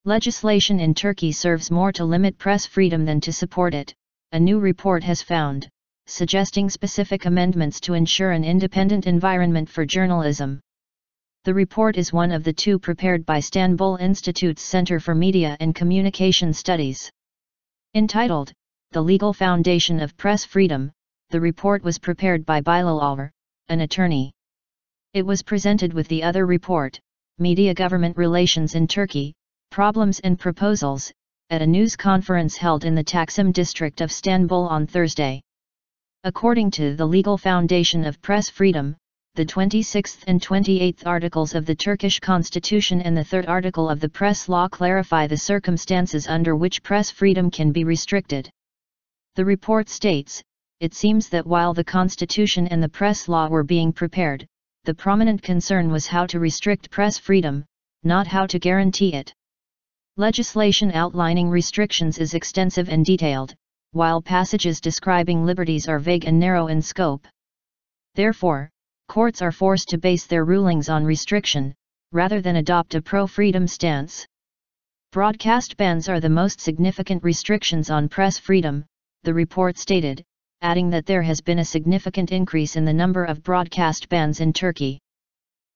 Legislation in Turkey serves more to limit press freedom than to support it, a new report has found, suggesting specific amendments to ensure an independent environment for journalism. The report is one of the two prepared by Istanbul Institute's Center for Media and Communication Studies. Entitled, The Legal Foundation of Press Freedom, the report was prepared by Bilal Çalışır, an attorney. It was presented with the other report, Media Government Relations in Turkey, Problems and Proposals, at a news conference held in the Taksim district of Istanbul on Thursday. According to the Legal Foundation of Press Freedom, the 26th and 28th articles of the Turkish Constitution and the 3rd article of the press law clarify the circumstances under which press freedom can be restricted. The report states, it seems that while the Constitution and the press law were being prepared, the prominent concern was how to restrict press freedom, not how to guarantee it. Legislation outlining restrictions is extensive and detailed, while passages describing liberties are vague and narrow in scope. Therefore, courts are forced to base their rulings on restriction, rather than adopt a pro-freedom stance. Broadcast bans are the most significant restrictions on press freedom, the report stated, adding that there has been a significant increase in the number of broadcast bans in Turkey.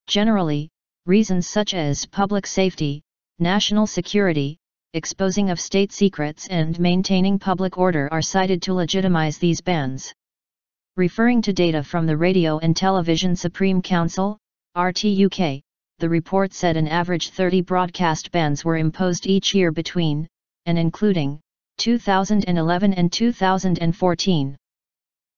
Generally, reasons such as public safety, national security, exposing of state secrets and maintaining public order are cited to legitimize these bans. Referring to data from the Radio and Television Supreme Council, RTUK, the report said an average 30 broadcast bans were imposed each year between, and including, 2011 and 2014.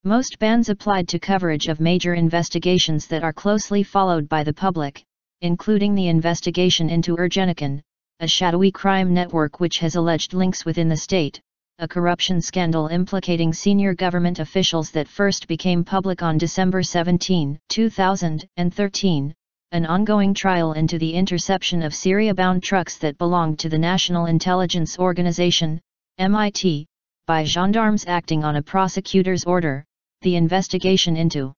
Most bans applied to coverage of major investigations that are closely followed by the public, including the investigation into Ergenekon, a shadowy crime network which has alleged links within the state, a corruption scandal implicating senior government officials that first became public on December 17, 2013, an ongoing trial into the interception of Syria-bound trucks that belonged to the National Intelligence Organization, MIT, by gendarmes acting on a prosecutor's order, the investigation into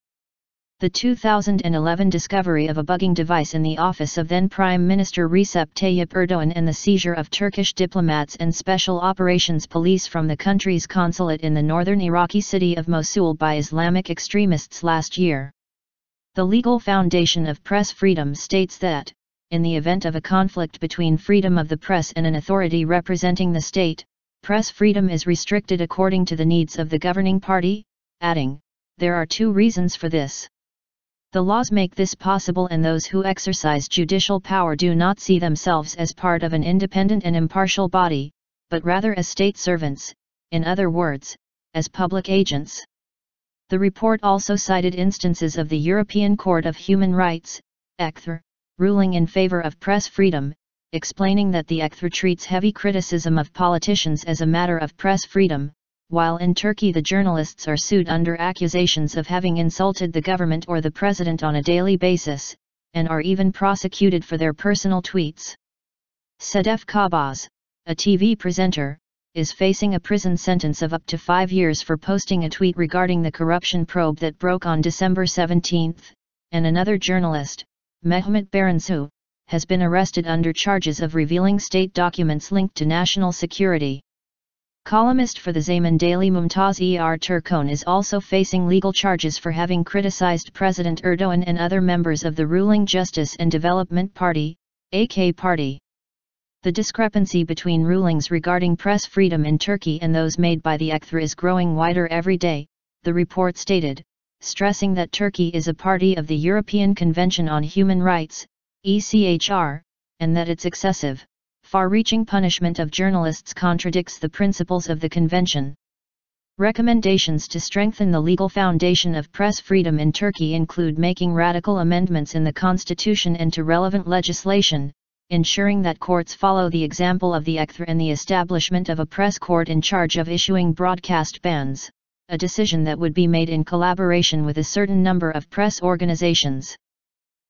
the 2011 discovery of a bugging device in the office of then Prime Minister Recep Tayyip Erdogan and the seizure of Turkish diplomats and special operations police from the country's consulate in the northern Iraqi city of Mosul by Islamic extremists last year. The Legal Foundation of Press Freedom states that, in the event of a conflict between freedom of the press and an authority representing the state, press freedom is restricted according to the needs of the governing party, adding, there are two reasons for this. The laws make this possible, and those who exercise judicial power do not see themselves as part of an independent and impartial body, but rather as state servants, in other words, as public agents. The report also cited instances of the European Court of Human Rights, ECTHR, ruling in favor of press freedom, explaining that the ECTHR treats heavy criticism of politicians as a matter of press freedom, while in Turkey the journalists are sued under accusations of having insulted the government or the president on a daily basis, and are even prosecuted for their personal tweets. Sedef Kabaz, a TV presenter, is facing a prison sentence of up to 5 years for posting a tweet regarding the corruption probe that broke on December 17, and another journalist, Mehmet Baransu, has been arrested under charges of revealing state documents linked to national security. Columnist for the Zaman Daily Mumtaz Turkon is also facing legal charges for having criticized President Erdogan and other members of the ruling Justice and Development Party, AK Party. The discrepancy between rulings regarding press freedom in Turkey and those made by the ECTHR is growing wider every day, the report stated, stressing that Turkey is a party of the European Convention on Human Rights, ECHR, and that its excessive, far-reaching punishment of journalists contradicts the principles of the Convention. Recommendations to strengthen the legal foundation of press freedom in Turkey include making radical amendments in the constitution and to relevant legislation, ensuring that courts follow the example of the ECTHR and the establishment of a press court in charge of issuing broadcast bans, a decision that would be made in collaboration with a certain number of press organizations.